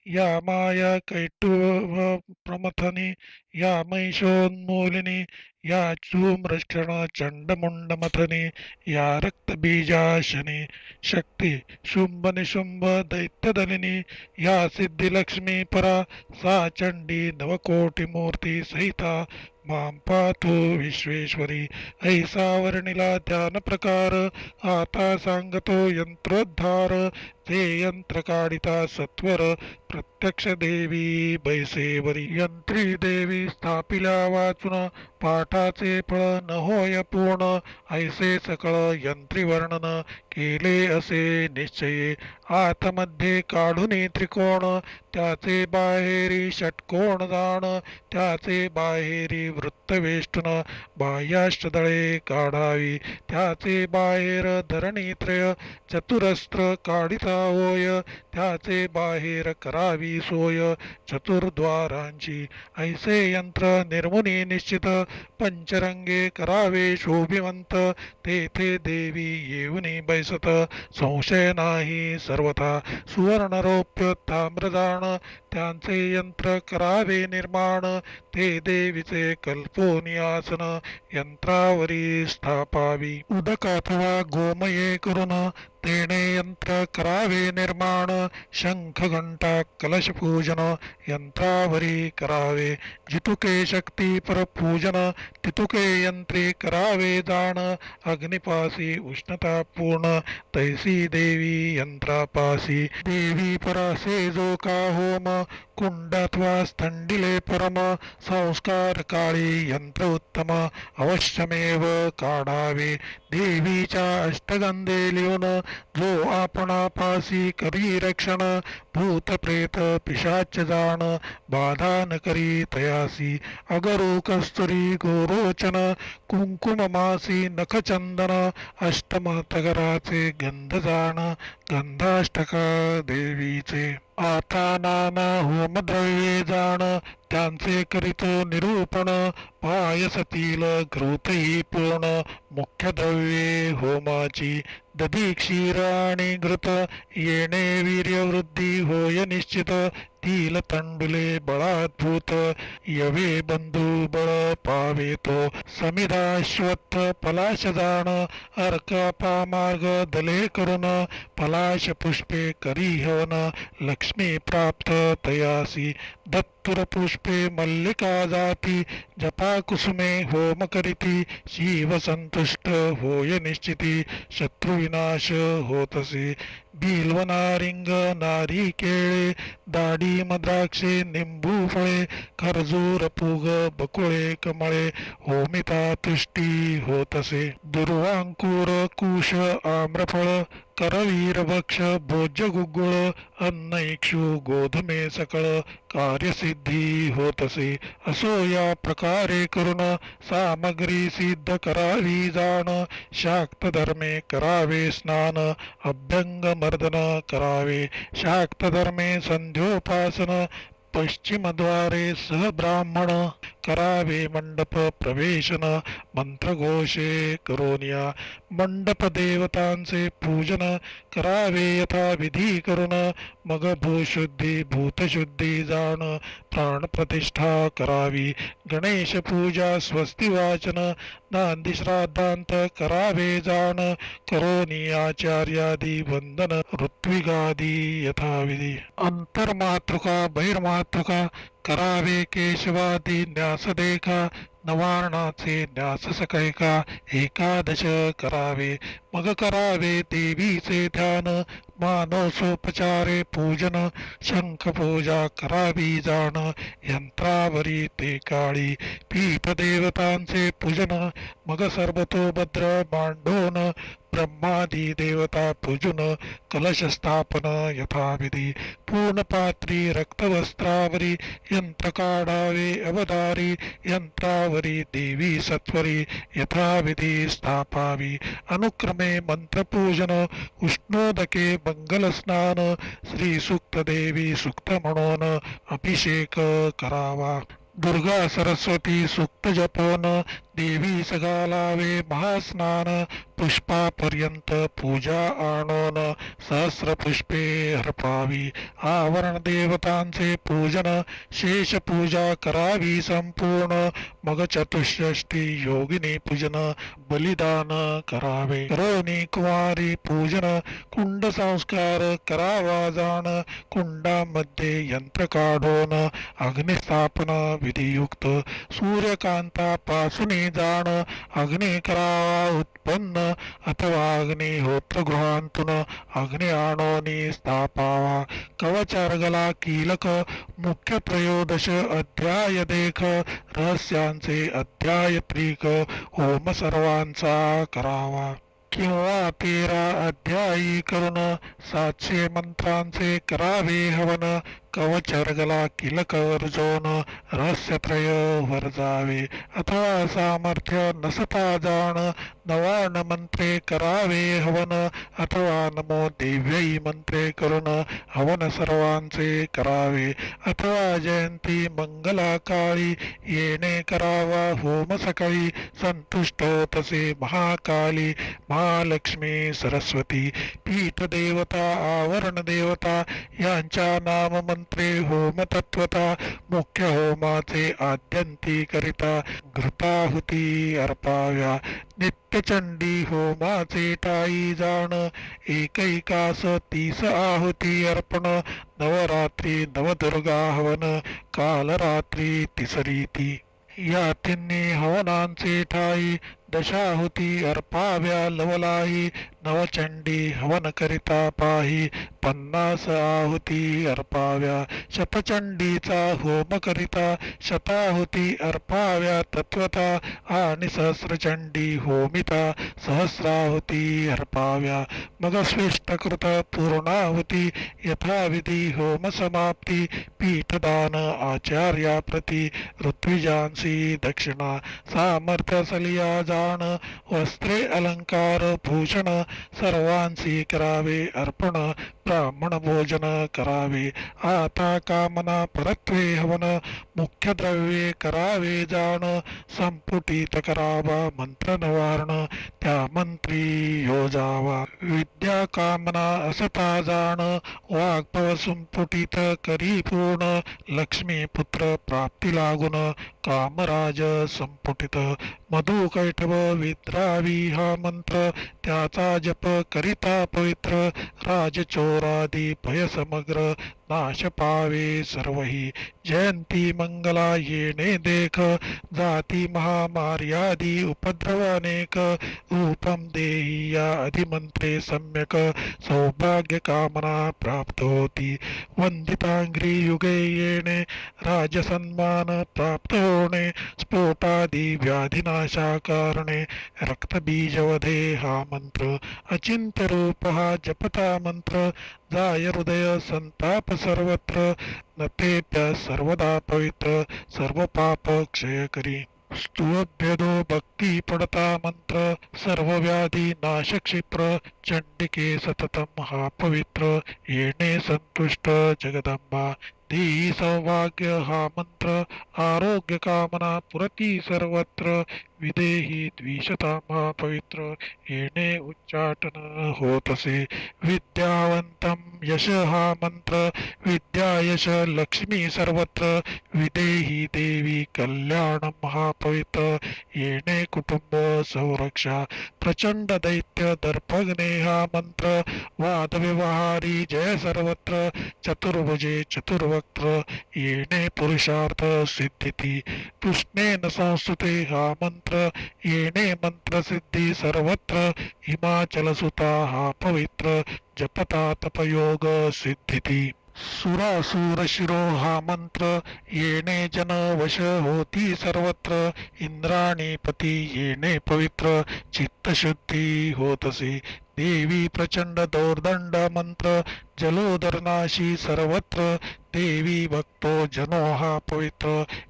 या माया कैटुव प्रमथनी या महिषोन्मूलिनी या चूम्रक्षण चंडमुंड मथनी या रक्तबीजाशनी शक्ती शुंभ निशुंभ दैत्यदलिनी या सिद्धिलक्ष्मी परा सा चंडी नवकोटी मूर्ती सहिता मां पातु विश्वेश्वरी ऐसा वर्णिला ध्यान प्रकार आता सांगतो यंत्रोद्धार ते यंत्र काढिता सत्वर प्रत्यक्ष देवी बैसेवरी यंत्री देवी स्थापिल्या वाचून पाठाचे फळ न होय पूर्ण ऐसे सकळ यंत्री वर्णन केले असे निश्चये आतमध्ये काढून त्रिकोण त्याचे बाहेरी षटकोण जाण त्याचे बाहेरी वृत्तवेष्टन बाह्याष्टदळे काढावी त्याचे बाहेर धरणीत्रय चतुरस्त्र काढिता होय त्याचे बाहेर करावी सोय चतुर्द्वारांची ऐसे यंत्र निर्मुनी निश्चित पंचरंगे करावे शोभिवंत तेथे देवी येऊनी बैसत संशय नाही सर्वथा सुवर्णरौप्य ताम्रदान त्यांचे यंत्र करावे निर्माण ते देवीचे कल्पोनियासन यंत्रावरी स्थापावी उदक अथवा गोमये करून तेने यंत्र करावे निर्माण शंख घंटा कलश पूजन यंत्रावरी करावे जितुके शक्ती पर पूजन तितुके यंत्री करावे जाण अग्निपासी उष्णता पूर्ण तैसी देवी यंत्रापासी देवी परासे जो का होम कुंड अथवा स्थंडिले परम संस्कार काळी यंत्र उत्तम अवश्यमेव काढावे देवीच्या अष्टगंधे लिहून जो आपणापासी करी रक्षण भूत प्रेत पिशाच जाण बाधा न करी तयासी अगरू कस्तुरी गोरोचन कुंकुम मासी नखचंदन अष्टम तगराचे गंध जाण गंधाष्टका देवीचे आता नाना होमद्रव्ये जाण त्यांचे करीत निरूपण पायसतील घृतही पूर्ण मुख्य द्रव्ये होमाची दधी क्षीर आणि घृत येणे वीर्यवृद्धी होय निश्चित तील तंडुले बळाद्भूत यवे बंधू बळ पावेतो समिधाश्वत्थ पलाश जाण अर्कापा मार्ग दले करून पलाश पुष्पे करी हवन लक्ष्मी प्राप्त तयासी दत्तुर पुष्पे मल्लिका जाती जपा कुसुमे होम करीती शिव संतुष्ट होय निश्चिती शत्रुविनाश होतसे बिल्वनारिंग नारी केळे दाडी मद्राक्षे निंबू फळे खरजूर पूग बकुळे कमळे होमिता तुष्टी होतसे दुर्वांकुर कुश आम्रफळ करवीर भक्ष भोज्य गुग्गुळ अन्न इक्षु गोधुमे सकळ कार्यसिद्धी होतसे असो या प्रकारे करून सामग्री सिद्ध करावी जाण शाक्त धर्मे करावे स्नान अभ्यंग मर्दन करावे शाक्त धर्मे संध्योपासन पश्चिमद्वारे सह ब्राह्मण करावे मंडप प्रवेशन मंत्रघोषे करोनिया मंडप देवतांचे पूजन करावे यथा विधी करून मग भूशुद्धी भूतशुद्धी जाण प्राणप्रतिष्ठा करावी गणेश पूजा स्वस्ती वाचन नांदी श्राद्धांत करावे जाण करोनी आचार्यादी वंदन ऋत्विगादी यथाविधी अंतर्मातृका बहिर्मातृका करावे केशवादी न्यास देखा नवारणाचे न्यास सकैका एकादश करावे मग करावे देवीचे ध्यान मानसोपचारे पूजन शंख पूजा करावी जाण यंत्रावरी ते काळी पीठ देवतांचे पूजन मग सर्वतोभद्र मांडोन ब्रह्मादी देवता पूजन कलश स्थापन यथाविधी पूर्णपात्री रक्तवस्त्रावरी यंत्र काढावे अवतारी यंत्रावरी देवी सत्वरी यथाविधी स्थापावी अनुक्रमे मंत्रपूजन उष्णोदके मंगल स्नान श्री सुक्त देवी सुक्त म्हणून अभिषेक करावा दुर्गा सरस्वती सुक्त जपन देवी सगालावे महास्नान पुष्पापर्यंत पूजा आणून सहस्र पुष्पे अर्पावी आवरण देवतांचे पूजन शेष पूजा करावी संपूर्ण मग चतुष्षष्टी योगिनी पूजन बलिदान करावे करोनी कुमारी पूजन कुंड संस्कार करावा जाण कुंडामध्ये यंत्र काढून अग्निस्थापन विधियुक्त सूर्यकांतापासून जाण अग्नी करावा उत्पन्न अथवा अग्निहोत्र गृहांतून अग्नि आणोनी स्थापावा कवचार्गला कीलक मुख्य त्रयोदश अध्याय देख रहस्यांचे अध्याय त्रिक होम सर्वांचा करावा किंवा 13 अध्यायी करून 700 मंत्रांचे करावे हवन कवचर्गला किलक वर्जोन रहस्यत्रय वर्जावे अथवा सामर्थ्य नसता जाण 99 मंत्रे करावे हवन अथवा नमो दिव्यै मंत्रे करून हवन सर्वांचे करावे अथवा जयंती मंगला काळी येणे करावा होम सकाळी संतुष्ट तसे महाकाली महालक्ष्मी सरस्वती पीठ देवता आवरण देवता यांच्या नाममंत्रे होम तत्वता मुख्य होमाचे आद्यंती करिता घृताहुती अर्पाव्या नित्यचंडी होमाचे टाई जाण एकैकास 30 आहुती अर्पण नवरात्री नवदुर्गा हवन कालरात्री तिसरीती या तिन्ही हवनांचे ठाई दशाहुती अर्पाव्या लवलाई नवचंडी हवन करिता पाही 50 आहुती अर्पाव्या शतचंडीचा होम करिता शताहुती अर्पाव्या तत्वता आणि सहस्रचंडी होमिता सहस्राहुती अर्पाव्या मग श्रेष्ठकृत पूर्णाहुती यथाविधी होम समाप्ती पीठदान आचार्याप्रती ऋत्विजांसी दक्षिणा सामर्थ्य सलिया जाण वस्त्रे अलंकार भूषण सर्वांसी करावे अर्पण ब्राह्मण भोजन करावे आता कामना परत्वे हवन मुख्य द्रव्ये करावे जाण संपुटीत करावा मंत्र निवारण त्या मंत्री योजावा विद्या कामना असता जाण वाग्भव संपुटीत करी पूर्ण लक्ष्मी पुत्र प्राप्ती लागून कामराज संपुटित मधु कैटभ विद्रावी हा मंत्र त्याचा जप करिता पवित्र राजचोरादी भय समग्र नाश पावे सर्वही जयंती मंगला येणे देख जाती महामार्यादी उपद्रव अनेक रूपम देही या अधिमंत्रे सम्यक सौभाग्य कामना प्राप्त होती वंदितांग्री युगे येणे राजसन्मान प्राप्त होणे स्फोटादी व्याधिनाशा कारणे रक्तबीजवधे हा मंत्र अचिंत्य रूप हा जपता मंत्र जाय हृदय संताप सर्वत्र नतेप्य सर्वदा पवित्र सर्व पाप क्षय करी स्तुभेदो भक्ती पडता मंत्र सर्व व्याधी नाश क्षिप्र चंडिके सततम हा पवित्र येणे संतुष्ट जगदंबा देही सौभाग्य हा मंत्र आरोग्य कामना पुरती सर्वत्र विदेही द्विशताम हा पवित्र येणे उच्चाटन होतसे विद्यावंतम यश हा मंत्र विद्या यश लक्ष्मी सर्वत्र विदेही देवी कल्याणम हा पवित्र येणे कुटुंब संरक्षा प्रचंड दैत्य दर्पग्ने हा मंत्र वादव्यवहारी जय सर्वत्र चतुर्भुजे चतुर्वक्त्र येणे पुरुषार्थ सिद्धिती कृष्णेन संस्तुते हा मंत्र येणे मंत्र सिद्धी सर्वत्र हिमाचल सुता हा पवित्र जपता तपयोग सिद्धिती सुरासुर शिरो हा मंत्र येणे जन वश होती सर्वत्र इंद्राणीपती येणे पवित्र चित्तशुद्धी होतसे देवी प्रचंड दोर्दंड मंत्र जलोदरनाशी सर्वत्र देवी भक्तो जनो हा पवित्र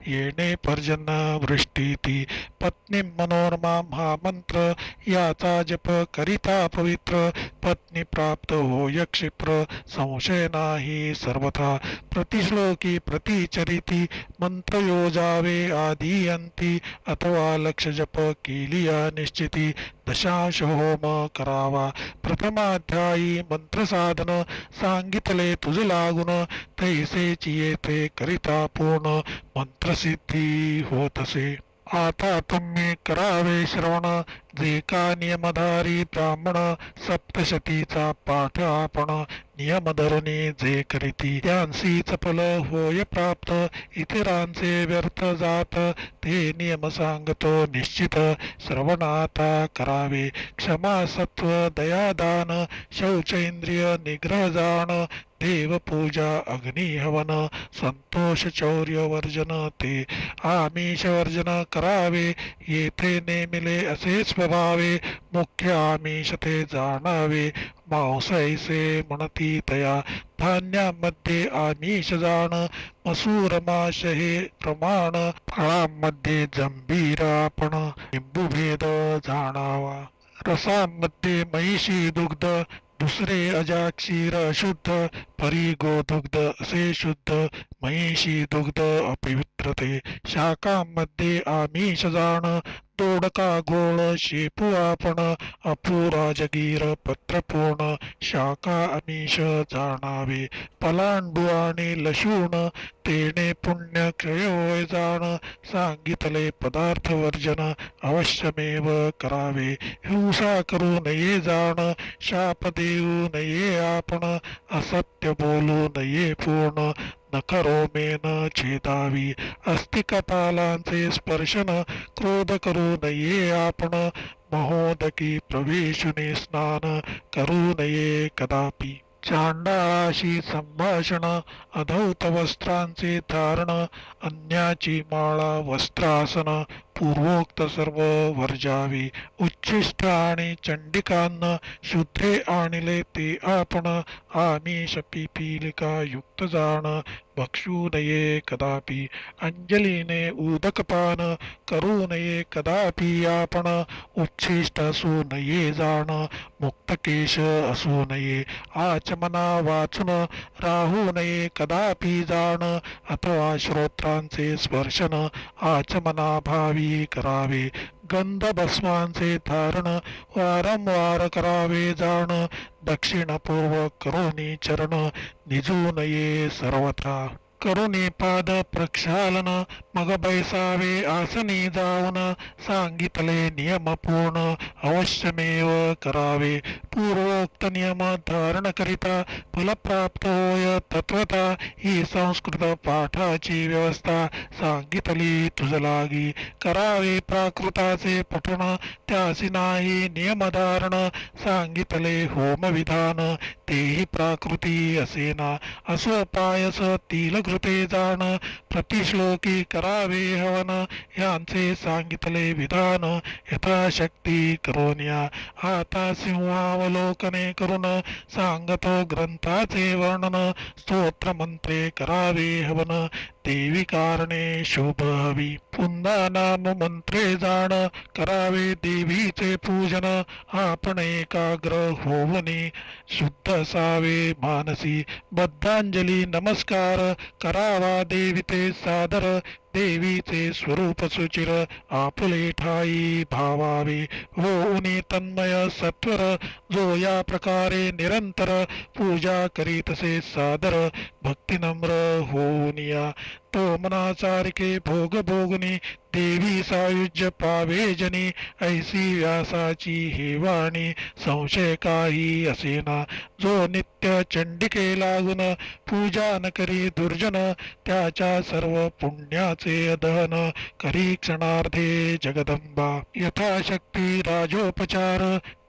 येणे पर्जन्य वृष्टीती पत्नी मनोरमाम हा मंत्र याचा जप करिता पवित्र पत्नी प्राप्त होय क्षिप्र संशय नाही सर्वथा प्रतिश्लोकी प्रतिचरिती मंत्र योजावे आदी अंती अथवा लक्ष जप केलिया निश्चिती दशांश होम करावा प्रथमाध्यायी मंत्र साधन सांगितले तुझ लागून तैसेची येथे करिता पूर्ण मंत्रसिद्धी होतसे आता तुम्ही करावे श्रवण जे का नियमधारी ब्राह्मण सप्तशतीचा पाठ आपण नियम धरुनी जे करीती त्यांसीच फल होय प्राप्त इतरांचे व्यर्थ जात ते नियम सांगतो निश्चित श्रवणाता करावे क्षमा सत्व दयादान शौच इंद्रिय निग्रह जाण देवपूजा अग्निहवन संतोष चौर्य वर्जन ते आमिष वर्जन करावे येथे नेमिले असे स्वभावे मुख्य आमिष ते जाणावे मांस ऐसे म्हणती तया धान्यामध्ये आमिष जाण मसूर माश हे प्रमाण फळांमध्ये जंभीर आपण लिंबूभेद जाणावा रसांमध्ये म्हैशी दुग्ध दुसरे अजा क्षीर अशुद्ध परी गोदुग्ध असे शुद्ध म्हैशी दुग्ध अपवित्रते शाखांमध्ये आमिष जाण तोडका गोळ शेपू आपण अपुरा जगीर पत्रपूर्ण शाखा आमिष जाणावे पलांडू आणि लसूण तेने पुण्य क्षय होय जाण सांगितले पदार्थ वर्जन अवश्यमेव करावे हिंसा करू नये जाण शाप देऊ नये आपण असत्य बोलू नये पूर्ण नखरो मेन छेदावी अस्तिकपालांचे स्पर्शन क्रोध करू नये आपण महोदकी प्रवेशुने स्नान करू नये कदापि चांडाळाशी संभाषण अधौत वस्त्रांचे धारण अन्याची माळा वस्त्रासन पूर्वोक्त सर्व वर्जावी उच्छिष्ट आणि चंडिकांना शूद्रे आणले ते आपण आमिष पिपीलिका युक्त जाण भक्षू नये कदापि अंजलीने उदकपान करू नये कदापि आपण उच्छिष्ट असू नये जाण मुक्तकेश असू नये आचमना वाचून राहू नये कदापि जाण अथवा श्रोत्रांचे स्पर्शन आचमनाभावी करावे गंध भस्मांचे धारण वारंवार करावे जाण दक्षिणपूर्वक करोनी चरण निजू नये सर्वथा करुणी पाद प्रक्षालन मग बैसावे आसनी जाऊन सांगितले नियम पूर्ण अवश्यमेव करावे पूर्वोक्त नियम धारण करिता फलप्राप्त होय तत्वता ही संस्कृत पाठाची व्यवस्था सांगितली तुझलागी करावे प्राकृताचे पठण त्यासी नाही नियमधारण सांगितले होमविधान तेही प्राकृती असेना असो पायस तिल घृते जाण प्रतिश्लोकी करावे हवन यांचे सांगितले विधान यथाशक्ती करोन्या आता सिंहावलोकने करून सांगतो ग्रंथाचे वर्णन स्तोत्र मंत्रे करावे हवन देवी कारणे शोभ हवी पुन्हा नाम मंत्रे जाण करावे देवीचे पूजन आपण एकाग्र होवनी शुद्ध असावे मानसी बद्धांजली नमस्कार करावा देवीते सादर देवीचे स्वरूप सुचिर आपुले ठाई भावावे होऊनी तन्मय सत्वर जो या प्रकारे निरंतर पूजा करीतसे सादर भक्ती नम्र होऊनिया तो मनाचारिके भोग भोगुनी देवी सायुज्य पावे जनी ऐसी व्यासाची हे वाणी संशय काही असेना जो नित्य चंडिके लागून पूजा न करी दुर्जन त्याच्या सर्व पुण्याचे दहन करी क्षणार्धे जगदंबा यथाशक्ती राजोपचार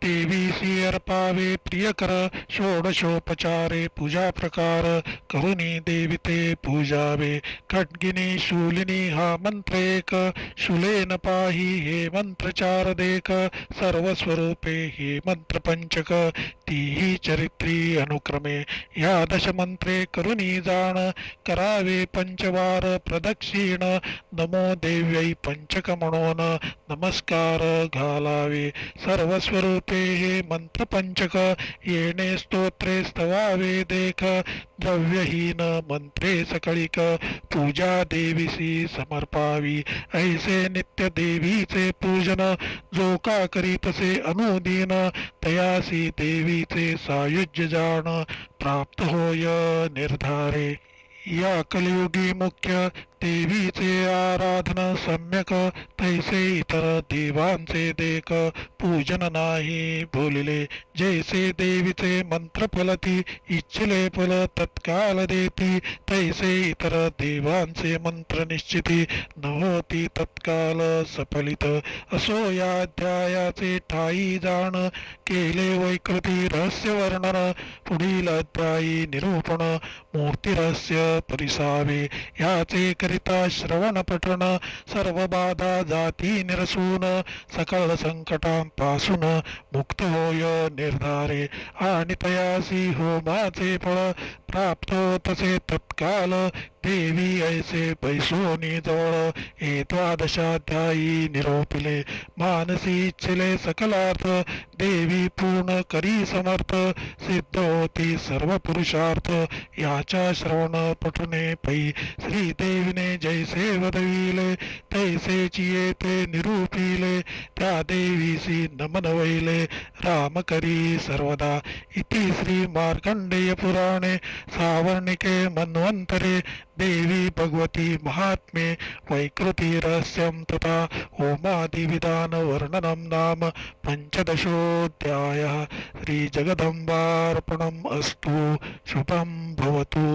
देवीसी अर्पावे प्रियकर षोडशोपचारे पूजा प्रकार करुणी देविते पूजावे खड्गिनी शूलिनी हा मंत्र एक शूलेन पाही हे मंत्र चार देख सर्व स्वरूपे हे मंत्र पंचक तीही चरित्री अनुक्रमे या दशमंत्रे करुणी जाण करावे पंचवार प्रदक्षिण नमो देव्यै पंचक म्हणून नमस्कार घालावे सर्व स्वरूपे हे मंत्र पंचक येणे स्तोत्रे स्तवावे देख द्रव्यहीन मंत्रे सकळिक पूजा देवीसी समर्पावी ऐसे नित्य देवीचे पूजन जो का करीतसे अनुदीन तयासी देवीचे सायुज्य जाण प्राप्त होय निर्धारे या कलियुगी मुख्य देवीचे आराधन सम्यक तैसे इतर देवांचे देक पूजन नाही बोलिले जैसे देवीचे मंत्र फलती इच्छिले फल तत्काल देती तैसे इतर देवांचे मंत्र निश्चिती न होती तत्काल सफलित असो या अध्यायाचे ठाई जाण केले वैकृती रहस्य वर्णन पुढील अध्यायी निरूपण मूर्ती रहस्य परिसावे याचे करिता श्रवण पठण सर्व बाधा जाती निरसून सकल संकटांपासून मुक्त होय निर्धारे आणि तयासी होमाचे फळ प्राप्त तसे तत्काल देवी ऐसे बैसोनी जवळ हे द्वादशाध्यायी निरोपिले मानसी इच्छिले सकलार्थ देवी पूर्ण करी समर्थ सिद्ध होती सर्व पुरुषार्थ याच्या श्रवण पठणे पै श्रीदेवीने जैसे वदविले तैसेची येते निरूपिले त्या देवीसी नमन वैले राम करी सर्वदा इति श्री मार्कंडेय पुराणे सावर्णिके मन्वंतरे देवी भगवती महात्म्ये वैकृती रहस्यं तथा होमादिविधान वर्णनं नाम पंचदशोऽध्यायः श्रीजगदम्बार्पणम् अस्तु शुभं भवतु।